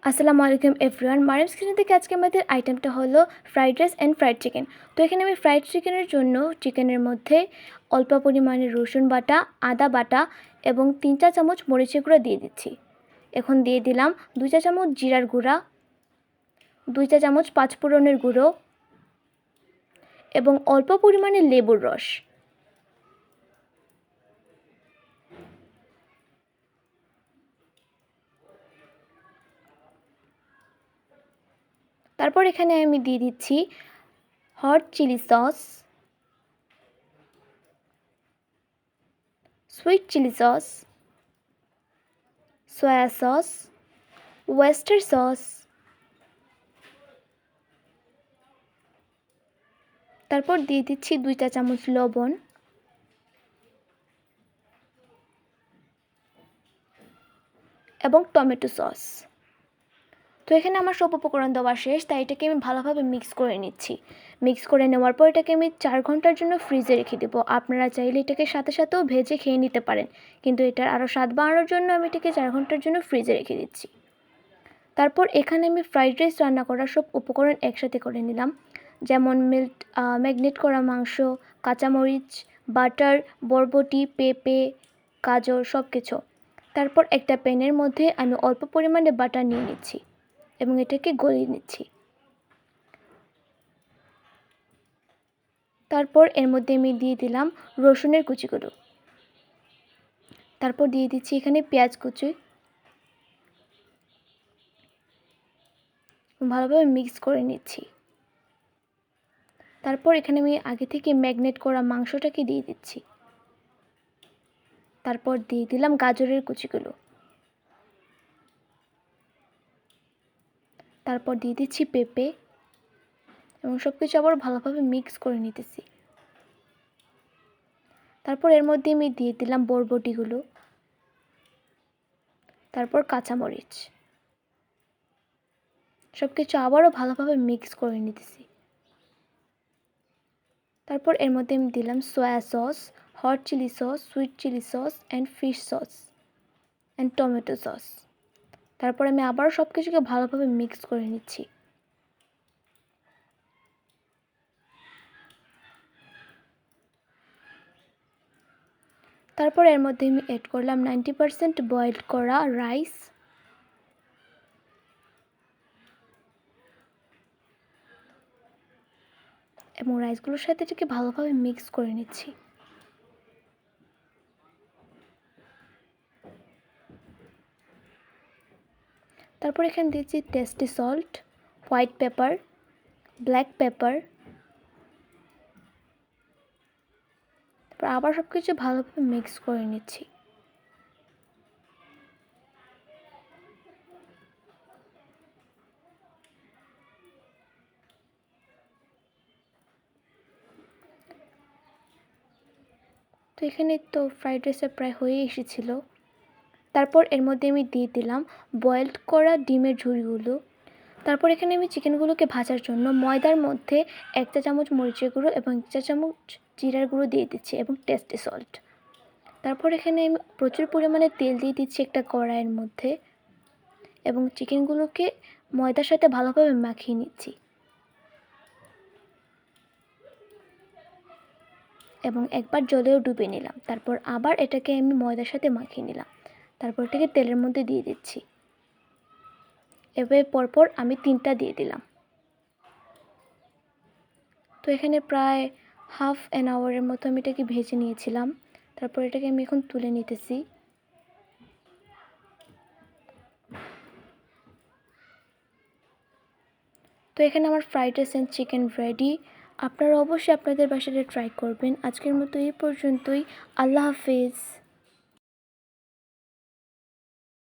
আসসালামু আলাইকুম everyone. মারিমস kitchen থেকে আজকে আমাদের আইটেমটা হলো fried rice and fried chicken. তো এখানে আমি ফ্রাইড চিকেনের জন্য চিকেনের মধ্যে অল্প পরিমাণে রসুন বাটা, আদা বাটা এবং 3 চা চামচ মরিচের গুঁড়া দিয়ে দিচ্ছি। এখন দিয়ে দিলাম 2 চা চামচ জিরার গুঁড়া, 2 চা চামচ পাঁচফোড়নের গুঁড়ো এবং অল্প পরিমাণে লেবুর রস। তারপর এখানে আমি দিয়ে দিচ্ছি hot chilli sauce, sweet chilli sauce, soy sauce, oyster sauce, তারপর দিয়ে দিচ্ছি 2 চা চামচ লবণ এবং টমেটো সস। তো এখানে আমার সব উপকরণ দেওয়া শেষ, তাই এটাকে আমি ভালোভাবে মিক্স করে নিচ্ছি। মিক্স করে নেওয়ার পর এটাকে আমি 4 ঘন্টার জন্য ফ্রিজে রেখে দেবো। আপনারা চাইলে এটাকে সাথে সাথেও ভেজে খেয়ে নিতে পারেন, কিন্তু এটার আরও স্বাদ বাড়ানোর জন্য আমি এটাকে 4 ঘন্টার জন্য ফ্রিজে রেখে দিচ্ছি। তারপর এখানে আমি ফ্রাইড রাইস রান্না করার সব উপকরণ একসাথে করে নিলাম, যেমন ম্যাগনেট করা মাংস, কাঁচামরিচ, বাটার, বরবটি, পেঁপে, গাজর সব কিছু। তারপর একটা প্যানের মধ্যে আমি অল্প পরিমাণে বাটার নিয়ে নিচ্ছি এবং এটাকে গলিয়ে নিচ্ছি। তারপর এর মধ্যে আমি দিয়ে দিলাম রসুনের কুচিগুলো। তারপর দিয়ে দিচ্ছি এখানে পেঁয়াজ কুচি। ভালোভাবে মিক্স করে নিচ্ছি। তারপর এখানে আমি আগে থেকে ম্যাগনেট করা মাংসটাকে দিয়ে দিচ্ছি। তারপর দিয়ে দিলাম গাজরের কুচিগুলো। তারপর দিয়ে দিচ্ছি পেঁপে এবং সব কিছু আবার ভালোভাবে মিক্স করে নিতেছি। তারপর এর মধ্যে আমি দিয়ে দিলাম বরবটিগুলো, তারপর কাঁচামরিচ, সব কিছু আবারও ভালোভাবে মিক্স করে নিতেছি। তারপর এর মধ্যে আমি দিলাম soy sauce, hot chilli sauce, sweet chilli sauce and fish sauce and tomato sauce. তারপর আমি আবারও সব কিছুকে ভালোভাবে মিক্স করে নিচ্ছি। তারপর এর মধ্যে আমি অ্যাড করলাম 90% বয়েলড করা রাইস এবং রাইসগুলোর সাথে এটাকে ভালোভাবে মিক্স করে নিচ্ছি। তারপর এখানে দিয়েছি tasty salt, white paper, black pepper. তারপর আবার সব কিছু ভালোভাবে মিক্স করে নিচ্ছি। তো এখানে তো ফ্রাইড রাইসটা প্রায় হয়ে এসেছিল। তারপর এর মধ্যে আমি দিয়ে দিলাম বয়েলড করা ডিমের ঝুড়িগুলো। তারপর এখানে আমি চিকেনগুলোকে ভাজার জন্য ময়দার মধ্যে 1 চা চামচ মরিচের গুঁড়ো এবং 1 চা চামচ জিরার গুঁড়ো দিয়ে দিচ্ছি এবং টেস্টি সল্ট। তারপর এখানে আমি প্রচুর পরিমাণে তেল দিয়ে দিচ্ছি একটা কড়াইয়ের মধ্যে এবং চিকেনগুলোকে ময়দার সাথে ভালোভাবে মাখিয়ে নিচ্ছি এবং একবার জলেও ডুবিয়ে নিলাম। তারপর আবার এটাকে আমি ময়দার সাথে মাখিয়ে নিলাম। তারপর এটাকে তেলের মধ্যে দিয়ে দিচ্ছি। এভাবে পরপর আমি 3টা দিয়ে দিলাম। তো এখানে প্রায় হাফ অ্যান আওয়ারের মতো আমি এটাকে ভেজে নিয়েছিলাম। তারপর এটাকে আমি এখন তুলে নিতেছি। তো এখানে আমার fried rice and chicken ready. আপনারা অবশ্যই আপনাদের বাসায় ট্রাই করবেন। আজকের মতো এই পর্যন্তই। আল্লাহ হাফেজ।